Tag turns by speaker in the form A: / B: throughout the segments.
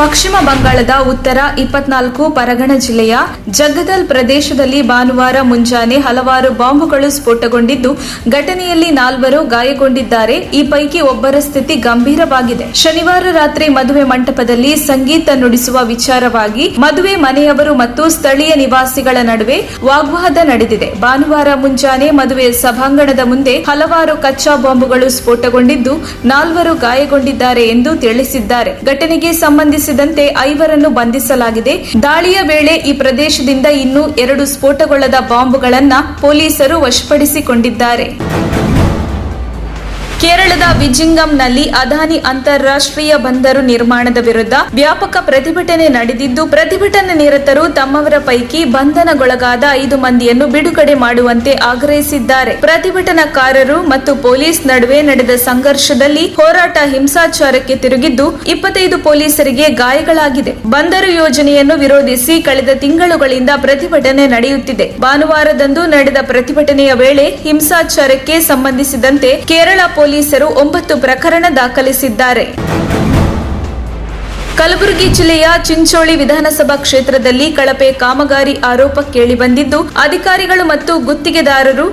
A: ಪಶ್ಚಿಮ ಬಂಗಾಳದ ಉತ್ತರ 24 ಪರಗಣ ಜಿಲ್ಲೆಯ ಜಗದಲ್ ಪ್ರದೇಶದಲ್ಲಿ ಭಾನುವಾರ ಮುಂಜಾನೆ ಹಲವಾರು ಬಾಂಬುಗಳು ಸ್ಫೋಟಗೊಂಡಿದ್ದು ಘಟನೆಯಲ್ಲಿ 4 ಗಾಯಗೊಂಡಿದ್ದಾರೆ. ಈ ಪೈಕಿ ಒಬ್ಬರ ಸ್ಥಿತಿ ಗಂಭೀರವಾಗಿದೆ. ಶನಿವಾರ ರಾತ್ರಿ ಮದುವೆ ಮಂಟಪದಲ್ಲಿ ಸಂಗೀತ ನುಡಿಸುವ ವಿಚಾರವಾಗಿ ಮದುವೆ ಮನೆಯವರು ಮತ್ತು ಸ್ಥಳೀಯ ನಿವಾಸಿಗಳ ನಡುವೆ ವಾಗ್ವಾದ ನಡೆದಿದೆ. ಭಾನುವಾರ ಮುಂಜಾನೆ ಮದುವೆ ಸಭಾಂಗಣದ ಮುಂದೆ ಹಲವಾರು ಕಚ್ಚಾ ಬಾಂಬುಗಳು ಸ್ಫೋಟಗೊಂಡಿದ್ದು 4 ಗಾಯಗೊಂಡಿದ್ದಾರೆ ಎಂದು ತಿಳಿಸಿದ್ದಾರೆ. ಘಟನೆಗೆ ಸಂಬಂಧಿಸಿದಂತೆ 5 ಬಂಧಿಸಲಾಗಿದೆ. ದಾಳಿಯ ವೇಳೆ ಈ ಪ್ರದೇಶದಿಂದ ಇನ್ನೂ 2 ಸ್ಫೋಟಗೊಳ್ಳದ ಬಾಂಬುಗಳನ್ನು ಪೊಲೀಸರು ವಶಪಡಿಸಿಕೊಂಡಿದ್ದಾರೆ. ಕೇರಳದ ವಿಜಿಂಗಂನಲ್ಲಿ ಅದಾನಿ ಅಂತಾರಾಷ್ಟ್ರೀಯ ಬಂದರು ನಿರ್ಮಾಣದ ವಿರುದ್ಧ ವ್ಯಾಪಕ ಪ್ರತಿಭಟನೆ ನಡೆದಿದ್ದು, ಪ್ರತಿಭಟನಾ ನಿರತರು ತಮ್ಮವರ ಪೈಕಿ ಬಂಧನಗೊಳಗಾದ 5 ಮಂದಿಯನ್ನು ಬಿಡುಗಡೆ ಮಾಡುವಂತೆ ಆಗ್ರಹಿಸಿದ್ದಾರೆ. ಪ್ರತಿಭಟನಾಕಾರರು ಮತ್ತು ಪೊಲೀಸ್ ನಡುವೆ ನಡೆದ ಸಂಘರ್ಷದಲ್ಲಿ ಹೋರಾಟ ಹಿಂಸಾಚಾರಕ್ಕೆ ತಿರುಗಿದ್ದು 25 ಪೊಲೀಸರಿಗೆ ಗಾಯಗಳಾಗಿದೆ. ಬಂದರು ಯೋಜನೆಯನ್ನು ವಿರೋಧಿಸಿ ಕಳೆದ ತಿಂಗಳುಗಳಿಂದ ಪ್ರತಿಭಟನೆ ನಡೆಯುತ್ತಿದೆ. ಭಾನುವಾರದಂದು ನಡೆದ ಪ್ರತಿಭಟನೆಯ ವೇಳೆ ಹಿಂಸಾಚಾರಕ್ಕೆ ಸಂಬಂಧಿಸಿದಂತೆ ಕೇರಳ ಪೊಲೀಸರು 9 ಪ್ರಕರಣ ದಾಖಲಿಸಿದ್ದಾರೆ. ಕಲಬುರಗಿ ಜಿಲ್ಲೆಯ ಚಿಂಚೋಳಿ ವಿಧಾನಸಭಾ ಕ್ಷೇತ್ರದಲ್ಲಿ ಕಳಪೆ ಕಾಮಗಾರಿ ಆರೋಪ ಕೇಳಿಬಂದಿದ್ದು, ಅಧಿಕಾರಿಗಳು ಮತ್ತು ಗುತ್ತಿಗೆದಾರರು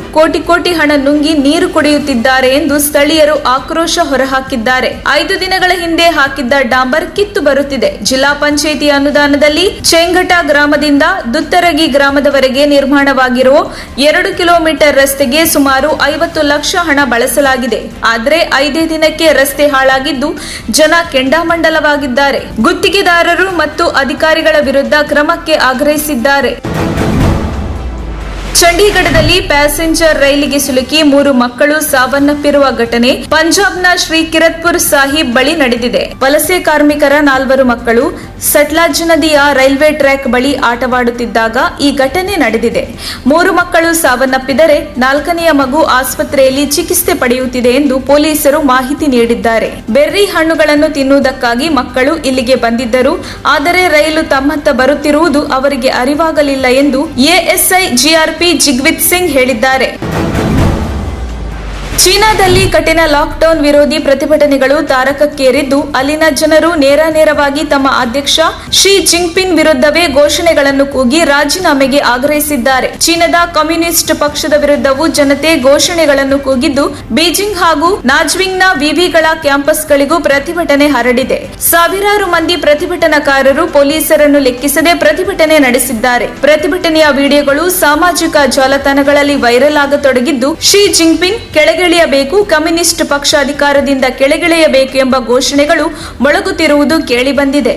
A: ಕೋಟಿ ಹಣ ನುಂಗಿ ನೀರು ಕುಡಿಯುತ್ತಿದ್ದಾರೆ ಎಂದು ಸ್ಥಳೀಯರು ಆಕ್ರೋಶ ಹೊರಹಾಕಿದ್ದಾರೆ. 5 ದಿನಗಳ ಹಿಂದೆ ಹಾಕಿದ್ದ ಡಾಂಬರ್ ಕಿತ್ತು ಬರುತ್ತಿದೆ. ಜಿಲ್ಲಾ ಪಂಚಾಯಿತಿ ಅನುದಾನದಲ್ಲಿ ಚೆಂಗಟ ಗ್ರಾಮದಿಂದ ದುತ್ತರಗಿ ಗ್ರಾಮದವರೆಗೆ ನಿರ್ಮಾಣವಾಗಿರುವ 2 ಕಿಲೋಮೀಟರ್ ರಸ್ತೆಗೆ ಸುಮಾರು 50 ಲಕ್ಷ ಹಣ ಬಳಸಲಾಗಿದೆ. ಆದರೆ 5 ದಿನಕ್ಕೆ ರಸ್ತೆ ಹಾಳಾಗಿದ್ದು ಜನ ಕೆಂಡಾಮಂಡಲವಾಗಿದ್ದಾರೆ. ಗುತ್ತಿಗೆದಾರರು ಮತ್ತು ಅಧಿಕಾರಿಗಳ ವಿರುದ್ಧ ಕ್ರಮಕ್ಕೆ ಆಗ್ರಹಿಸಿದ್ದಾರೆ. ಚಂಡೀಗಢದಲ್ಲಿ ಪ್ಯಾಸೆಂಜರ್ ರೈಲಿಗೆ ಸಿಲುಕಿ 3 ಮಕ್ಕಳು ಸಾವನ್ನಪ್ಪಿರುವ ಘಟನೆ ಪಂಜಾಬ್ನ ಶ್ರೀ ಕಿರತ್ಪುರ್ ಸಾಹಿಬ್ ಬಳಿ ನಡೆದಿದೆ. ವಲಸೆ ಕಾರ್ಮಿಕರ 4 ಮಕ್ಕಳು ಸಟ್ಲಾಜ್ ನದಿಯ ರೈಲ್ವೆ ಟ್ರ್ಯಾಕ್ ಬಳಿ ಆಟವಾಡುತ್ತಿದ್ದಾಗ ಈ ಘಟನೆ ನಡೆದಿದೆ. 3 ಮಕ್ಕಳು ಸಾವನ್ನಪ್ಪಿದರೆ 4ನೆಯ ಮಗು ಆಸ್ಪತ್ರೆಯಲ್ಲಿ ಚಿಕಿತ್ಸೆ ಪಡೆಯುತ್ತಿದೆ ಎಂದು ಪೊಲೀಸರು ಮಾಹಿತಿ ನೀಡಿದ್ದಾರೆ. ಬೆರ್ರಿ ಹಣ್ಣುಗಳನ್ನು ತಿನ್ನುವುದಕ್ಕಾಗಿ ಮಕ್ಕಳು ಇಲ್ಲಿಗೆ ಬಂದಿದ್ದರು. ಆದರೆ ರೈಲು ತಮ್ಮತ್ತ ಬರುತ್ತಿರುವುದು ಅವರಿಗೆ ಅರಿವಾಗಲಿಲ್ಲ ಎಂದು ಎಎಸ್ಐ ಜಿಆರ್ಪಿ ಜಿಗ್ವಿತ್ ಸಿಂಗ್ ಹೇಳಿದ್ದಾರೆ. ಚೀನಾದಲ್ಲಿ ಕಠಿಣ ಲಾಕ್ಡೌನ್ ವಿರೋಧಿ ಪ್ರತಿಭಟನೆಗಳು ತಾರಕಕ್ಕೇರಿದ್ದು, ಅಲ್ಲಿನ ಜನರು ನೇರವಾಗಿ ತಮ್ಮ ಅಧ್ಯಕ್ಷ ಶಿ ಜಿನ್ಪಿಂಗ್ ವಿರುದ್ಧವೇ ಘೋಷಣೆಗಳನ್ನು ಕೂಗಿ ರಾಜೀನಾಮೆಗೆ ಆಗ್ರಹಿಸಿದ್ದಾರೆ. ಚೀನಾದ ಕಮ್ಯುನಿಸ್ಟ್ ಪಕ್ಷದ ವಿರುದ್ಧವೂ ಜನತೆ ಘೋಷಣೆಗಳನ್ನು ಕೂಗಿದ್ದು, ಬೀಜಿಂಗ್ ಹಾಗೂ ನಾಜ್ವಿಂಗ್ನ ವಿವಿಗಳ ಕ್ಯಾಂಪಸ್ಗಳಿಗೂ ಪ್ರತಿಭಟನೆ ಹರಡಿದೆ. ಸಾವಿರಾರು ಮಂದಿ ಪ್ರತಿಭಟನಾಕಾರರು ಪೊಲೀಸರನ್ನು ಲೆಕ್ಕಿಸದೆ ಪ್ರತಿಭಟನೆ ನಡೆಸಿದ್ದಾರೆ. ಪ್ರತಿಭಟನೆಯ ವಿಡಿಯೋಗಳು ಸಾಮಾಜಿಕ ಜಾಲತಾಣಗಳಲ್ಲಿ ವೈರಲ್ ಆಗತೊಡಗಿದ್ದು, ಶಿ ಜಿನ್ಪಿಂಗ್ ಕೆಳಗಿಳಿಯಬೇಕು, ಕಮ್ಯುನಿಸ್ಟ್ ಪಕ್ಷ ಅಧಿಕಾರದಿಂದ ಕೆಳಗಿಳಿಯಬೇಕು ಎಂಬ ಘೋಷಣೆಗಳು ಮೊಳಗುತ್ತಿರುವುದು ಕೇಳಿಬಂದಿದೆ.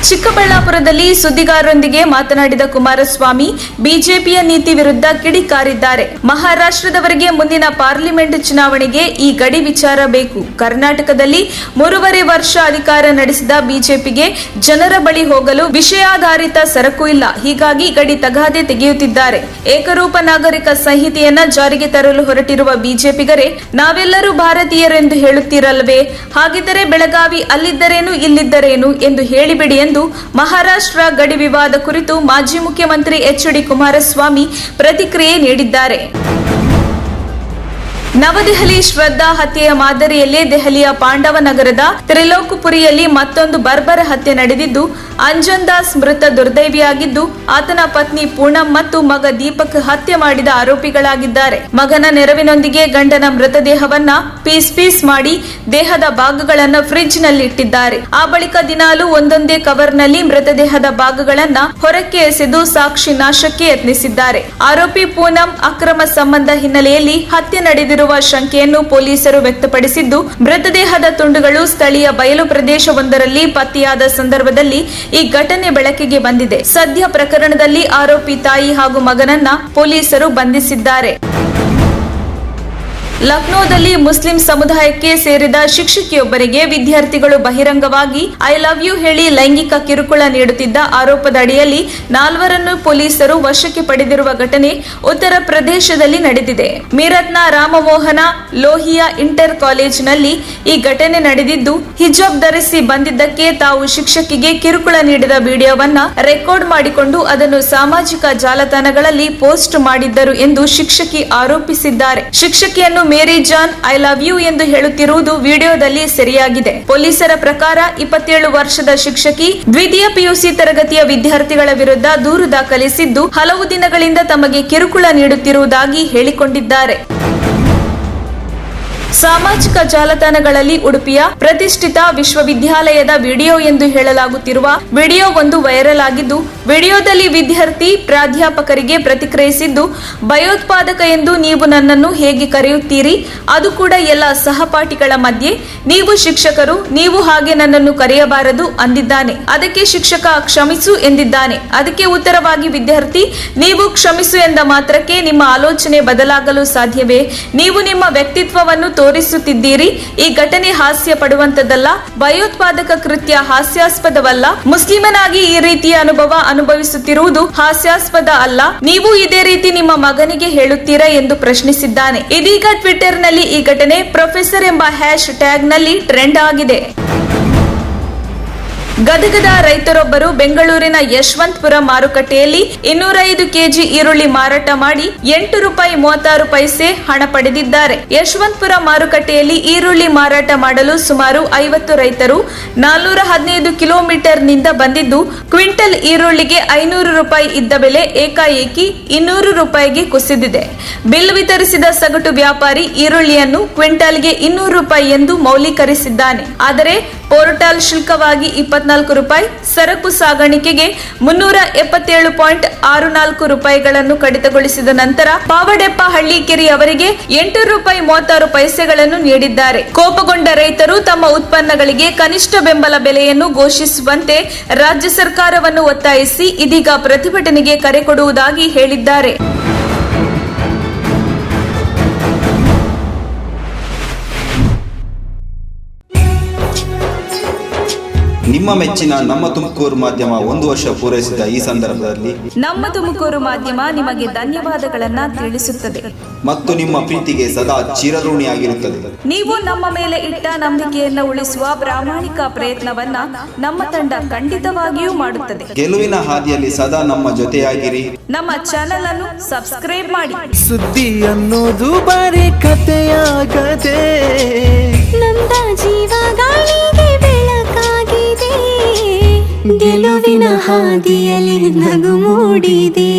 A: ಚಿಕ್ಕಬಳ್ಳಾಪುರದಲ್ಲಿ ಸುದ್ದಿಗಾರರೊಂದಿಗೆ ಮಾತನಾಡಿದ ಕುಮಾರಸ್ವಾಮಿ ಬಿಜೆಪಿಯ ನೀತಿ ವಿರುದ್ಧ ಕಿಡಿಕಾರಿದ್ದಾರೆ. ಮಹಾರಾಷ್ಟ್ರದವರೆಗೆ ಮುಂದಿನ ಪಾರ್ಲಿಮೆಂಟ್ ಚುನಾವಣೆಗೆ ಈ ಗಡಿ ವಿಚಾರ ಬೇಕು. ಕರ್ನಾಟಕದಲ್ಲಿ 3.5 ವರ್ಷ ಅಧಿಕಾರ ನಡೆಸಿದ ಬಿಜೆಪಿಗೆ ಜನರ ಬಳಿ ಹೋಗಲು ವಿಷಯಾಧಾರಿತ ಸರಕು ಇಲ್ಲ. ಹೀಗಾಗಿ ಗಡಿ ತಗಾದೆ ತೆಗೆಯುತ್ತಿದ್ದಾರೆ. ಏಕರೂಪ ನಾಗರಿಕ ಸಂಹಿತೆಯನ್ನ ಜಾರಿಗೆ ತರಲು ಹೊರಟಿರುವ ಬಿಜೆಪಿಗರೇ, ನಾವೆಲ್ಲರೂ ಭಾರತೀಯರೆಂದು ಹೇಳುತ್ತೀರಲ್ವೇ? ಹಾಗಿದ್ದರೆ ಬೆಳಗಾವಿ ಅಲ್ಲಿದ್ದರೇನು ಇಲ್ಲಿದ್ದರೇನು ಎಂದು ಹೇಳಿಬಿಡಿ ಎಂದು ಮಹಾರಾಷ್ಟ್ರ ಗಡಿ ವಿವಾದ ಕುರಿತು ಮಾಜಿ ಮುಖ್ಯಮಂತ್ರಿ ಎಚ್.ಡಿ. ಕುಮಾರಸ್ವಾಮಿ ಪ್ರತಿಕ್ರಿಯೆ ನೀಡಿದ್ದಾರೆ. ನವದೆಹಲಿ ಶ್ರದ್ಧಾ ಹತ್ಯೆಯ ಮಾದರಿಯಲ್ಲೇ ದೆಹಲಿಯ ಪಾಂಡವ ನಗರದ ತ್ರಿಲೋಕಪುರಿಯಲ್ಲಿ ಮತ್ತೊಂದು ಬರ್ಬರ ಹತ್ಯೆ ನಡೆದಿದ್ದು, ಅಂಜನ್ ದಾಸ್ ಮೃತ ದುರ್ದೈವಿಯಾಗಿದ್ದು, ಆತನ ಪತ್ನಿ ಪೂನಂ ಮತ್ತು ಮಗ ದೀಪಕ್ ಹತ್ಯೆ ಮಾಡಿದ ಆರೋಪಿಗಳಾಗಿದ್ದಾರೆ. ಮಗನ ನೆರವಿನೊಂದಿಗೆ ಗಂಡನ ಮೃತದೇಹವನ್ನ ಪೀಸ್ ಮಾಡಿ ದೇಹದ ಭಾಗಗಳನ್ನು ಫ್ರಿಡ್ಜ್ ನಲ್ಲಿ ಇಟ್ಟಿದ್ದಾರೆ. ಆ ಬಳಿಕ ದಿನಾಲೂ ಒಂದೊಂದೇ ಕವರ್ನಲ್ಲಿ ಮೃತದೇಹದ ಭಾಗಗಳನ್ನ ಹೊರಕ್ಕೆ ಎಸೆದು ಸಾಕ್ಷಿ ನಾಶಕ್ಕೆ ಯತ್ನಿಸಿದ್ದಾರೆ. ಆರೋಪಿ ಪೂನಂ ಅಕ್ರಮ ಸಂಬಂಧ ಹಿನ್ನೆಲೆಯಲ್ಲಿ ಹತ್ಯೆ ನಡೆದಿರುವ ಶಂಕೆಯನ್ನು ಪೊಲೀಸರು ವ್ಯಕ್ತಪಡಿಸಿದ್ದು, ಮೃತದೇಹದ ತುಂಡುಗಳು ಸ್ಥಳೀಯ ಬಯಲು ಪ್ರದೇಶವೊಂದರಲ್ಲಿ ಪತ್ತೆಯಾದ ಸಂದರ್ಭದಲ್ಲಿ ಈ ಘಟನೆ ಬೆಳಕಿಗೆ ಬಂದಿದೆ. ಸದ್ಯ ಪ್ರಕರಣದಲ್ಲಿ ಆರೋಪಿ ತಾಯಿ ಹಾಗೂ ಮಗನನ್ನ ಪೊಲೀಸರು ಬಂಧಿಸಿದ್ದಾರೆ. ಲಕ್ನೋದಲ್ಲಿ ಮುಸ್ಲಿಂ ಸಮುದಾಯಕ್ಕೆ ಸೇರಿದ ಶಿಕ್ಷಕಿಯೊಬ್ಬರಿಗೆ ವಿದ್ಯಾರ್ಥಿಗಳು ಬಹಿರಂಗವಾಗಿ ಐ ಲವ್ ಯು ಹೇಳಿ ಲೈಂಗಿಕ ಕಿರುಕುಳ ನೀಡುತ್ತಿದ್ದ ಆರೋಪದ ಅಡಿಯಲ್ಲಿ 4 ಪೊಲೀಸರು ವಶಕ್ಕೆ ಪಡೆದಿರುವ ಘಟನೆ ಉತ್ತರ ಪ್ರದೇಶದಲ್ಲಿ ನಡೆದಿದೆ. ಮೀರತ್ನ ರಾಮಮೋಹನ ಲೋಹಿಯಾ ಇಂಟರ್ ಕಾಲೇಜಿನಲ್ಲಿ ಈ ಘಟನೆ ನಡೆದಿದ್ದು, ಹಿಜಾಬ್ ಧರಿಸಿ ಬಂದಿದ್ದಕ್ಕೆ ತಾವು ಶಿಕ್ಷಕಿಗೆ ಕಿರುಕುಳ ನೀಡಿದ ವಿಡಿಯೋವನ್ನ ರೆಕಾರ್ಡ್ ಮಾಡಿಕೊಂಡು ಅದನ್ನು ಸಾಮಾಜಿಕ ಜಾಲತಾಣಗಳಲ್ಲಿ ಪೋಸ್ಟ್ ಮಾಡಿದ್ದರು ಎಂದು ಶಿಕ್ಷಕಿ ಆರೋಪಿಸಿದ್ದಾರೆ. ಶಿಕ್ಷಕಿಯನ್ನು ಮೇರಿ ಜಾನ್ ಐ ಲವ್ ಯು ಎಂದು ಹೇಳುತ್ತಿರುವುದು ವಿಡಿಯೋದಲ್ಲಿ ಸೆರೆಯಾಗಿದೆ. ಪೊಲೀಸರ ಪ್ರಕಾರ 27 ವರ್ಷದ ಶಿಕ್ಷಕಿ ದ್ವಿತೀಯ ಪಿಯುಸಿ ತರಗತಿಯ ವಿದ್ಯಾರ್ಥಿಗಳ ವಿರುದ್ಧ ದೂರು ದಾಖಲಿಸಿದ್ದು, ಹಲವು ದಿನಗಳಿಂದ ತಮಗೆ ಕಿರುಕುಳ ನೀಡುತ್ತಿರುವುದಾಗಿ ಹೇಳಿಕೊಂಡಿದ್ದಾರೆ. ಸಾಮಾಜಿಕ ಜಾಲತಾಣಗಳಲ್ಲಿ ಉಡುಪಿಯ ಪ್ರತಿಷ್ಠಿತ ವಿಶ್ವವಿದ್ಯಾಲಯದ ವಿಡಿಯೋ ಎಂದು ಹೇಳಲಾಗುತ್ತಿರುವ ವಿಡಿಯೋ ಒಂದು ವೈರಲ್ ಆಗಿದ್ದು, ವಿಡಿಯೋದಲ್ಲಿ ವಿದ್ಯಾರ್ಥಿ ಪ್ರಾಧ್ಯಾಪಕರಿಗೆ ಪ್ರತಿಕ್ರಿಯಿಸಿದ್ದು, ಭಯೋತ್ಪಾದಕ ಎಂದು ನೀವು ನನ್ನನ್ನು ಹೇಗೆ ಕರೆಯುತ್ತೀರಿ, ಅದು ಕೂಡ ಎಲ್ಲ ಸಹಪಾಠಿಗಳ ಮಧ್ಯೆ, ನೀವು ಶಿಕ್ಷಕರು, ನೀವು ಹಾಗೆ ನನ್ನನ್ನು ಕರೆಯಬಾರದು ಅಂದಿದ್ದಾನೆ. ಅದಕ್ಕೆ ಶಿಕ್ಷಕ ಕ್ಷಮಿಸು ಎಂದಿದ್ದಾನೆ. ಅದಕ್ಕೆ ಉತ್ತರವಾಗಿ ವಿದ್ಯಾರ್ಥಿ, ನೀವು ಕ್ಷಮಿಸು ಎಂದ ಮಾತ್ರಕ್ಕೆ ನಿಮ್ಮ ಆಲೋಚನೆ ಬದಲಾಗಲು ಸಾಧ್ಯವೇ? ನೀವು ನಿಮ್ಮ ವ್ಯಕ್ತಿತ್ವವನ್ನು ತೋರಿಸುತ್ತಿದ್ದೀರಿ. ಈ ಘಟನೆ ಹಾಸ್ಯ ಪಡುವಂತದ್ದಲ್ಲ. ಭಯೋತ್ಪಾದಕ ಕೃತ್ಯ ಹಾಸ್ಯಾಸ್ಪದವಲ್ಲ. ಮುಸ್ಲಿಮನಾಗಿ ಈ ರೀತಿಯ ಅನುಭವಿಸುತ್ತಿರುವುದು ಹಾಸ್ಯಾಸ್ಪದ ಅಲ್ಲ. ನೀವು ಇದೇ ರೀತಿ ನಿಮ್ಮ ಮಗನಿಗೆ ಹೇಳುತ್ತೀರಾ ಎಂದು ಪ್ರಶ್ನಿಸಿದ್ದಾನೆ. ಇದೀಗ ಟ್ವಿಟರ್ ನಲ್ಲಿ ಈ ಘಟನೆ ಪ್ರೊಫೆಸರ್ ಎಂಬ ಹ್ಯಾಶ್ ಟ್ಯಾಗ್ ನಲ್ಲಿ ಟ್ರೆಂಡ್ ಆಗಿದೆ. ಗದಗದ ರೈತರೊಬ್ಬರು ಬೆಂಗಳೂರಿನ ಯಶವಂತಪುರ ಮಾರುಕಟ್ಟೆಯಲ್ಲಿ 205 ಕೆಜಿ ಈರುಳ್ಳಿ ಮಾರಾಟ ಮಾಡಿ ₹8.36 ಹಣ ಪಡೆದಿದ್ದಾರೆ. ಯಶವಂತಪುರ ಮಾರುಕಟ್ಟೆಯಲ್ಲಿ ಈರುಳ್ಳಿ ಮಾರಾಟ ಮಾಡಲು ಸುಮಾರು 50 ರೈತರು 415 ಕಿಲೋಮೀಟರ್ ನಿಂದ ಬಂದಿದ್ದು, ಕ್ವಿಂಟಲ್ ಈರುಳ್ಳಿಗೆ ₹500 ಇದ್ದ ಬೆಲೆ ಏಕಾಏಕಿ ₹200ಗೆ ಕುಸಿದಿದೆ. ಬಿಲ್ ವಿತರಿಸಿದ ಸಗಟು ವ್ಯಾಪಾರಿ ಈರುಳ್ಳಿಯನ್ನು ಕ್ವಿಂಟಲ್ಗೆ ₹200 ಎಂದು ಮೌಲ್ಯೀಕರಿಸಿದ್ದಾನೆ. ಆದರೆ ಪೋರ್ಟಲ್ ಶುಲ್ಕವಾಗಿ ₹24, ಸರಕು ಸಾಗಾಣಿಕೆಗೆ ₹377.64 ಕಡಿತಗೊಳಿಸಿದ ನಂತರ ಪಾವಡೆಪ್ಪ ಹಳ್ಳಿಕೆರೆ ಅವರಿಗೆ ₹8.36 ನೀಡಿದ್ದಾರೆ. ಕೋಪಗೊಂಡ ರೈತರು ತಮ್ಮ ಉತ್ಪನ್ನಗಳಿಗೆ ಕನಿಷ್ಠ ಬೆಂಬಲ ಬೆಲೆಯನ್ನು ಘೋಷಿಸುವಂತೆ ರಾಜ್ಯ ಸರ್ಕಾರವನ್ನು ಒತ್ತಾಯಿಸಿ ಇದೀಗ ಪ್ರತಿಭಟನೆಗೆ ಕರೆ ಕೊಡುವುದಾಗಿ ಹೇಳಿದ್ದಾರೆ.
B: ನಿಮ್ಮ ಮೆಚ್ಚಿನ ನಮ್ಮ ತುಮಕೂರು ಮಾಧ್ಯಮ 1 ವರ್ಷ ಪೂರೈಸಿದ ಈ ಸಂದರ್ಭದಲ್ಲಿ
A: ನಮ್ಮ ತುಮಕೂರು ಮಾಧ್ಯಮ ನಿಮಗೆ ಧನ್ಯವಾದಗಳನ್ನ ತಿಳಿಸುತ್ತದೆ
B: ಮತ್ತು ನಿಮ್ಮ ಪ್ರೀತಿಗೆ ಸದಾ ಚಿರಋಣಿಯಾಗಿರುತ್ತದೆ.
A: ನೀವು ನಮ್ಮ ಮೇಲೆ ಇಟ್ಟ ನಂಬಿಕೆಯನ್ನು ಉಳಿಸುವ ಪ್ರಾಮಾಣಿಕ ಪ್ರಯತ್ನವನ್ನ ನಮ್ಮ ತಂಡ ಖಂಡಿತವಾಗಿಯೂ ಮಾಡುತ್ತದೆ.
B: ಗೆಲುವಿನ ಹಾದಿಯಲ್ಲಿ ಸದಾ ನಮ್ಮ ಜೊತೆಯಾಗಿರಿ.
A: ನಮ್ಮ ಚಾನೆಲ್ ಅನ್ನು ಸಬ್ಸ್ಕ್ರೈಬ್ ಮಾಡಿ.
C: ಸುದ್ದಿ ಅನ್ನೋದು ಬರೀ ಕಥೆಯಾಗದೆ
D: ನಮ್ದ ಜೀವ ಗಾಳಿಗೆ ಬೆಳಕಾಗಿದೆ, ಗೆಲುವಿನ ಹಾದಿಯಲ್ಲಿ ನಗು ಮೂಡಿದೆ.